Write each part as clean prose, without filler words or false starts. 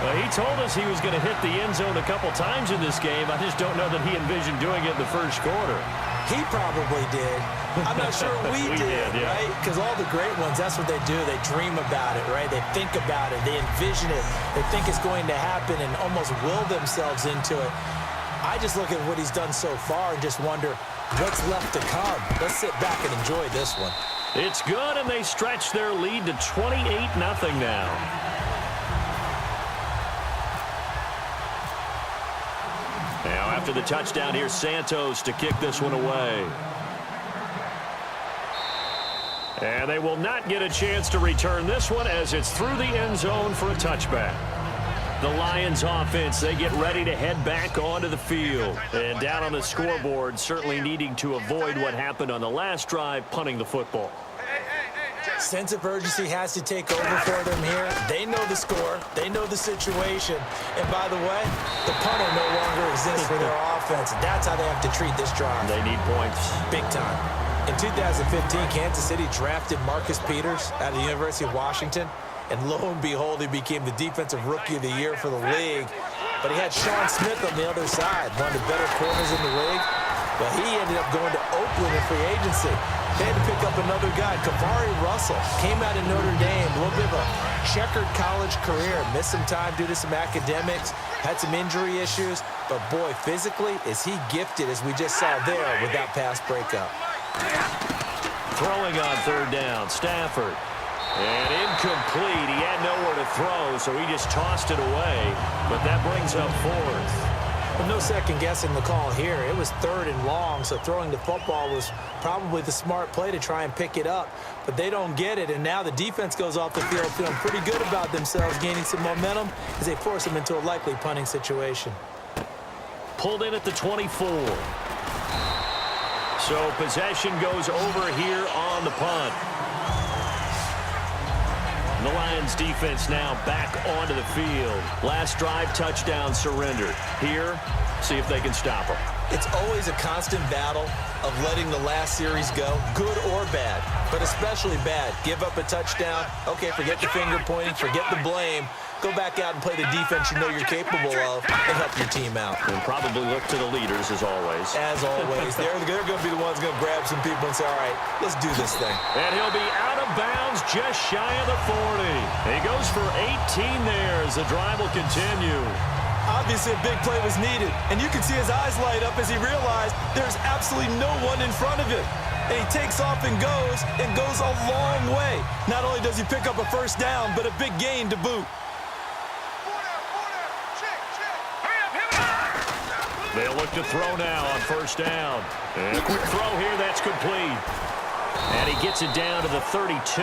Well, he told us he was going to hit the end zone a couple times in this game. I just don't know that he envisioned doing it in the first quarter. He probably did. I'm not sure we did, yeah. right? Because all the great ones, that's what they do. They dream about it, right? They think about it. They envision it. They think it's going to happen and almost will themselves into it. I just look at what he's done so far and just wonder what's left to come. Let's sit back and enjoy this one. It's good, and they stretch their lead to 28-0 now. Now, after the touchdown, here's Santos to kick this one away. And they will not get a chance to return this one as it's through the end zone for a touchback. The Lions offense, they get ready to head back onto the field. And down on the scoreboard, certainly needing to avoid what happened on the last drive, punting the football. Sense of urgency has to take over for them here. They know the score. They know the situation. And by the way, the punter no longer exists for their offense. That's how they have to treat this drive. They need points. Big time. In 2015, Kansas City drafted Marcus Peters out of the University of Washington. And lo and behold, he became the defensive rookie of the year for the league. But he had Sean Smith on the other side, one of the better corners in the league. But he ended up going to Oakland in free agency. They had to pick up another guy. Kavari Russell came out of Notre Dame, a little bit of a checkered college career. Missed some time due to some academics, had some injury issues. But, boy, physically, is he gifted, as we just saw there with that pass breakup. Throwing on third down, Stafford. And incomplete. He had nowhere to throw, so he just tossed it away. But that brings up fourth. Well, no second guessing the call here. It was third and long, so throwing the football was probably the smart play to try and pick it up. But they don't get it, and now the defense goes off the field feeling pretty good about themselves, gaining some momentum as they force them into a likely punting situation. Pulled in at the 24. So possession goes over here on the punt. And the Lions defense now back onto the field. Last drive, touchdown surrendered. Here, see if they can stop them. It's always a constant battle of letting the last series go, good or bad, but especially bad. Give up a touchdown. Okay, forget the finger pointing, forget the blame. Go back out and play the defense you know you're capable of and help your team out. And probably look to the leaders, as always. As always. They're going to be the ones going to grab some people and say, all right, let's do this thing. And he'll be out of bounds just shy of the 40. He goes for 18 there as the drive will continue. Obviously, a big play was needed, and you can see his eyes light up as he realized there's absolutely no one in front of him. And he takes off and goes a long way. Not only does he pick up a first down, but a big gain to boot. They'll look to throw now on first down. And a quick throw here, that's complete. And he gets it down to the 32.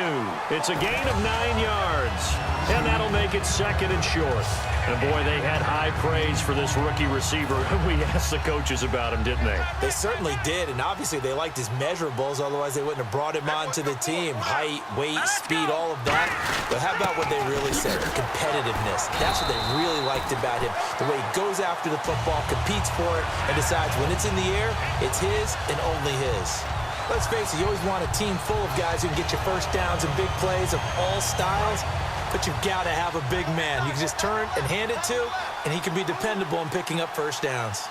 It's a gain of 9 yards. And that'll make it second and short. And, boy, they had high praise for this rookie receiver. We asked the coaches about him, didn't they? They certainly did, and obviously they liked his measurables. Otherwise, they wouldn't have brought him onto the team. Height, weight, speed, all of that. But how about what they really said? Competitiveness. That's what they really liked about him. The way he goes after the football, competes for it, and decides when it's in the air, it's his and only his. Let's face it, you always want a team full of guys who can get you first downs and big plays of all styles. But you've got to have a big man you can just turn and hand it to, and he can be dependable in picking up first downs.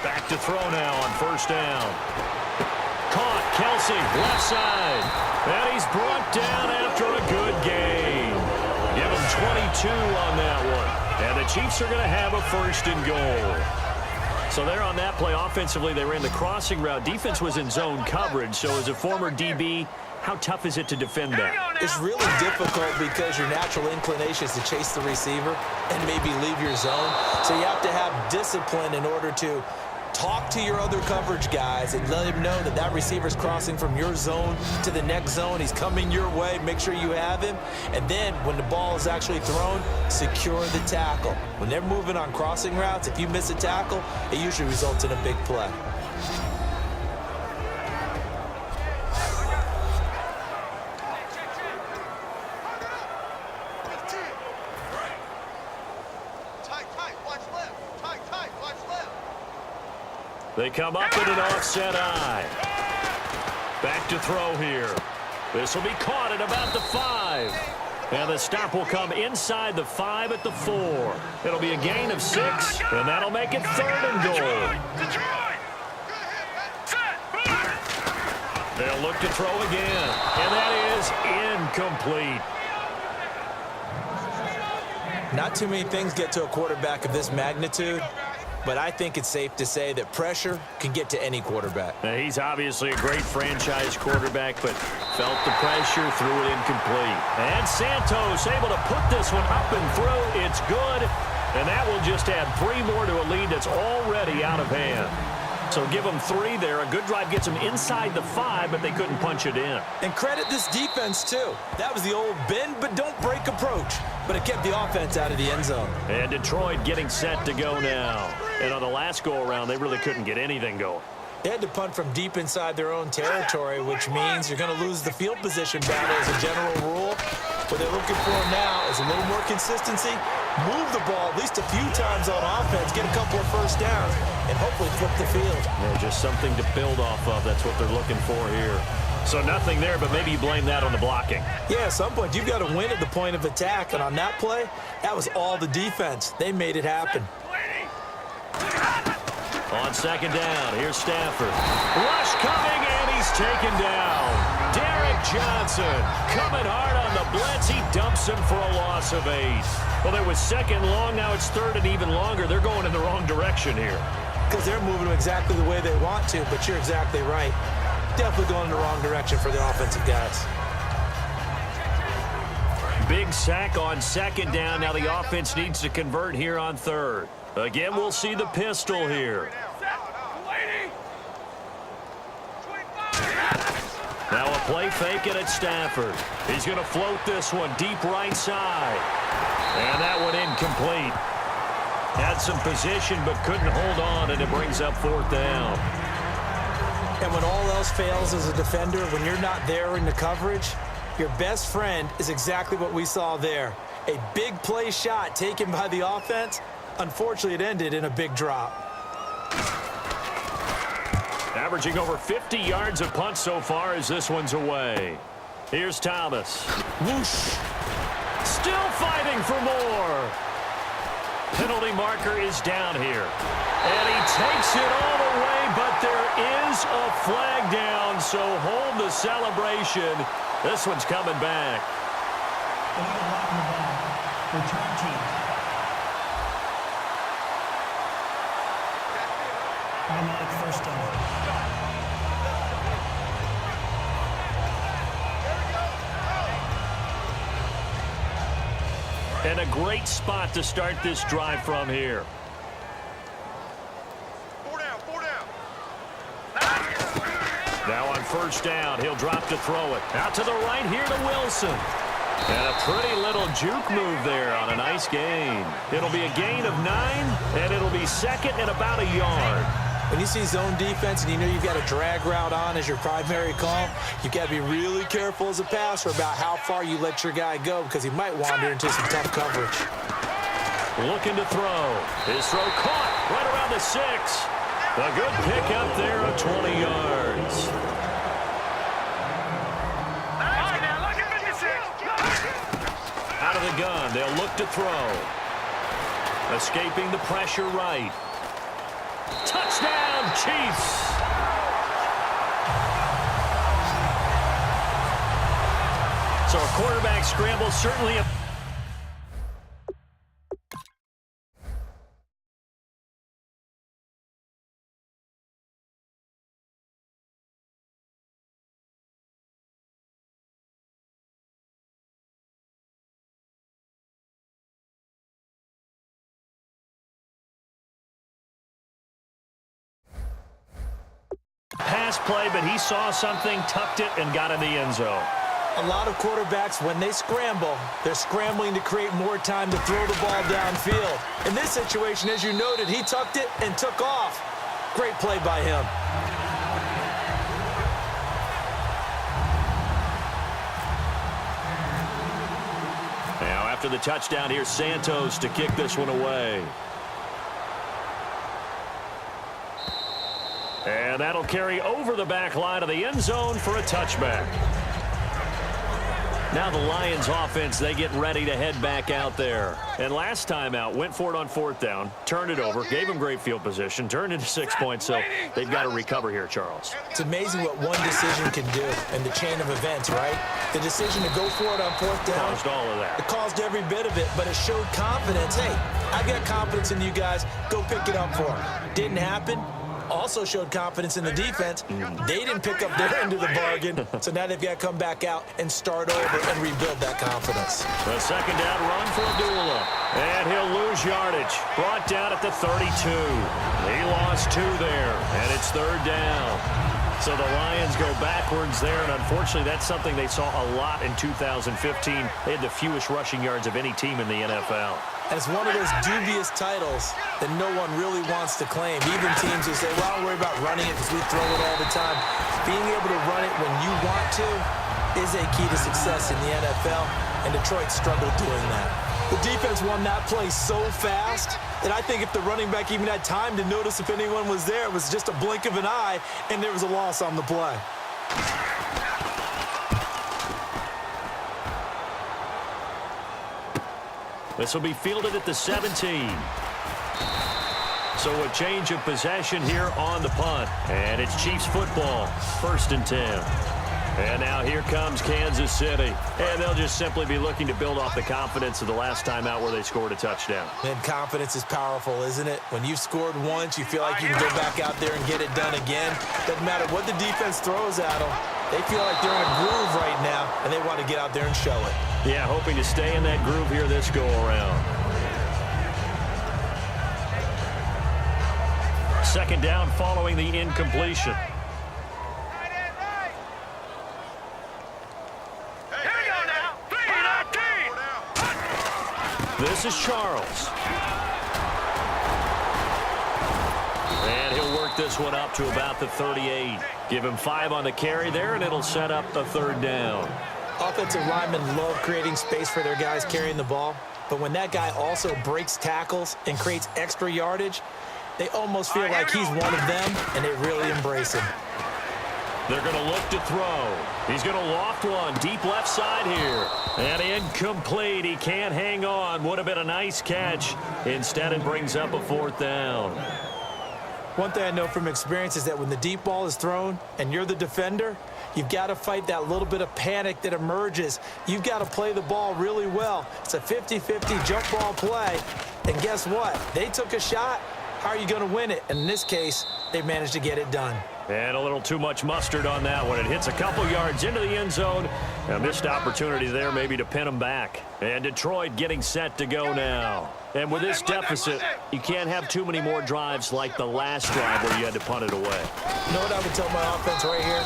Back to throw now on first down. Caught, Kelsey, left side. And he's brought down after a good game. Give him 22 on that one. And the Chiefs are going to have a first and goal. So there on that play, offensively, they ran the crossing route. Defense was in zone coverage, so as a former DB, how tough is it to defend that? It's really difficult because your natural inclination is to chase the receiver and maybe leave your zone. So you have to have discipline in order to talk to your other coverage guys and let him know that that receiver's crossing from your zone to the next zone. He's coming your way. Make sure you have him. And then when the ball is actually thrown, secure the tackle. When they're moving on crossing routes, if you miss a tackle, it usually results in a big play. They come up in an offset eye. Back to throw here. This will be caught at about the 5. And the stop will come inside the 5 at the 4. It'll be a gain of 6, and that'll make it 3rd and goal. They'll look to throw again, and that is incomplete. Not too many things get to a quarterback of this magnitude, but I think it's safe to say that pressure can get to any quarterback. Now, he's obviously a great franchise quarterback, but felt the pressure, threw it incomplete. And Santos able to put this one up and through. It's good, and that will just add 3 more to a lead that's already out of hand. So give them 3 there. A good drive gets them inside the 5, but they couldn't punch it in. And credit this defense, too. That was the old bend but don't break approach, but it kept the offense out of the end zone. And Detroit getting set to go now. And on the last go-around, they really couldn't get anything going. They had to punt from deep inside their own territory, which means you're going to lose the field position battle as a general rule. What they're looking for now is a little more consistency, move the ball at least a few times on offense, get a couple of first downs, and hopefully flip the field. Yeah, just something to build off of. That's what they're looking for here. So nothing there, but maybe you blame that on the blocking. Yeah, at some point, you've got to win at the point of attack, and on that play, that was all the defense. They made it happen. On 2nd down, here's Stafford. Rush coming, and he's taken down. Derek Johnson coming hard on the blitz. He dumps him for a loss of 8. Well, there was 2nd long. Now it's 3rd and even longer. They're going in the wrong direction here. Because they're moving them exactly the way they want to, but you're exactly right. Definitely going in the wrong direction for the offensive guys. Big sack on 2nd down. Now the offense needs to convert here on 3rd. Again, we'll see the pistol here. Now a play fake it at Stafford. He's going to float this one deep right side. And that one incomplete. Had some position but couldn't hold on, and it brings up 4th down. And when all else fails as a defender, when you're not there in the coverage, your best friend is exactly what we saw there. A big play shot taken by the offense. Unfortunately, it ended in a big drop. Averaging over 50 yards a punt so far as this one's away. Here's Thomas. Whoosh. Still fighting for more. Penalty marker is down here. And he takes it all the way, but there is a flag down, so hold the celebration. This one's coming back. Return team. Automatic first down. And a great spot to start this drive from here. 4 down, 4 down. Now on 1st down, he'll drop to throw it. Out to the right here to Wilson. And a pretty little juke move there on a nice gain. It'll be a gain of 9, and it'll be 2nd and about a yard. When you see zone defense and you know you've got a drag route on as your primary call, you've got to be really careful as a passer about how far you let your guy go because he might wander into some tough coverage. Looking to throw. His throw caught right around the 6. A good pick up there of 20 yards. Out of the gun, they'll look to throw. Escaping the pressure right. Touchdown, Chiefs! So a quarterback scramble, certainly a... pass play, but he saw something, tucked it, and got in the end zone. A lot of quarterbacks, when they scramble, they're scrambling to create more time to throw the ball downfield. In this situation, as you noted, he tucked it and took off. Great play by him. Now, after the touchdown, here's Santos to kick this one away. And that'll carry over the back line of the end zone for a touchback. Now the Lions offense, they get ready to head back out there. And last time out, went for it on 4th down, turned it over, gave them great field position, turned into 6 points, so they've got to recover here, Charles. It's amazing what one decision can do in the chain of events, right? The decision to go for it on 4th down. Caused all of that. It caused every bit of it, but it showed confidence. Hey, I got confidence in you guys. Go pick it up for them. Didn't happen. Also showed confidence in the defense. They didn't pick up their end of the bargain, so now they've got to come back out and start over and rebuild that confidence. The 2nd down run for Abdullah, and he'll lose yardage. Brought down at the 32. He lost 2 there, and it's 3rd down. So the Lions go backwards there, and unfortunately that's something they saw a lot in 2015. They had the fewest rushing yards of any team in the NFL. And it's one of those dubious titles that no one really wants to claim. Even teams who say, well, don't worry about running it because we throw it all the time. Being able to run it when you want to is a key to success in the NFL, and Detroit struggled doing that. The defense won that play so fast that I think if the running back even had time to notice if anyone was there, it was just a blink of an eye, and there was a loss on the play. This will be fielded at the 17. So a change of possession here on the punt. And it's Chiefs football, 1st and 10. And now here comes Kansas City. And they'll just simply be looking to build off the confidence of the last time out where they scored a touchdown. And confidence is powerful, isn't it? When you've scored once, you feel like you can go back out there and get it done again. Doesn't matter what the defense throws at them. They feel like they're in a groove right now, and they want to get out there and show it. Yeah, hoping to stay in that groove here this go-around. 2nd down following the incompletion. This is Charles. And he'll work this one up to about the 38. Give him 5 on the carry there, and it'll set up the 3rd down. Offensive linemen love creating space for their guys carrying the ball, but when that guy also breaks tackles and creates extra yardage, they almost feel like he's one of them, and they really embrace him. They're going to look to throw. He's going to loft one deep left side here. And incomplete. He can't hang on. Would have been a nice catch. Instead, it brings up a 4th down. One thing I know from experience is that when the deep ball is thrown and you're the defender, you've got to fight that little bit of panic that emerges. You've got to play the ball really well. It's a 50-50 jump ball play. And guess what? They took a shot. How are you going to win it? And in this case, they managed to get it done. And a little too much mustard on that one. It hits a couple yards into the end zone. A missed opportunity there maybe to pin them back. And Detroit getting set to go now. And with this deficit, you can't have too many more drives like the last drive where you had to punt it away. You know what I would tell my offense right here?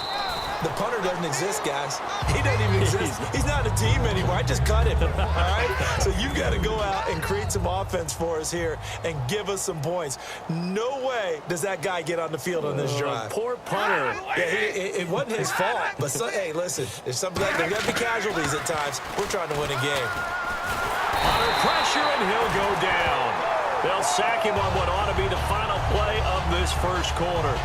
The punter doesn't exist, guys. He doesn't even exist. He's not a team anymore. I just cut him, all right? So you've got to go out and create some offense for us here and give us some points. No way does that guy get on the field on this drive. Poor punter. Yeah, it wasn't his fault. But, hey, listen, there's something like there's got to be casualties at times. We're trying to win a game. Under pressure, and he'll go down. They'll sack him on what ought to be the final play of this first quarter.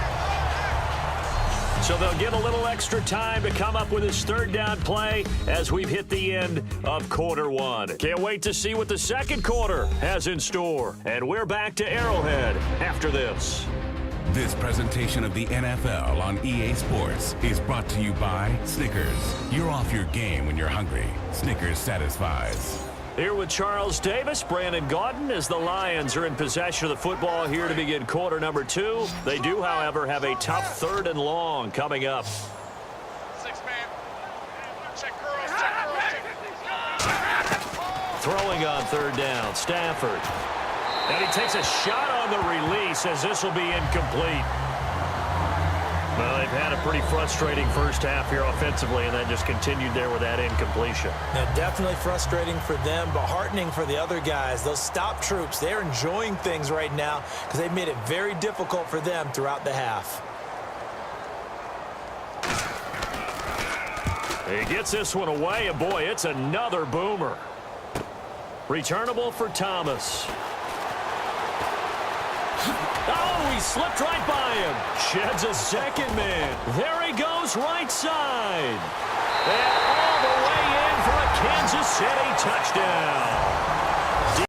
So they'll get a little extra time to come up with his 3rd down play as we've hit the end of quarter 1. Can't wait to see what the 2nd quarter has in store. And we're back to Arrowhead after this. This presentation of the NFL on EA Sports is brought to you by Snickers. You're off your game when you're hungry. Snickers satisfies. Here with Charles Davis, Brandon Gaudin, as the Lions are in possession of the football here to begin quarter number 2. They do, however, have a tough 3rd and long coming up. Throwing on 3rd down, Stafford. And he takes a shot on the release as this will be incomplete. Well, they've had a pretty frustrating first half here offensively, and that just continued there with that incompletion. Now, definitely frustrating for them, but heartening for the other guys. Those stop troops, they're enjoying things right now because they've made it very difficult for them throughout the half. He gets this one away, and boy, it's another boomer. Returnable for Thomas. Oh, he slipped right by him. Sheds a second man. There he goes right side. And all the way in for Kansas City touchdown.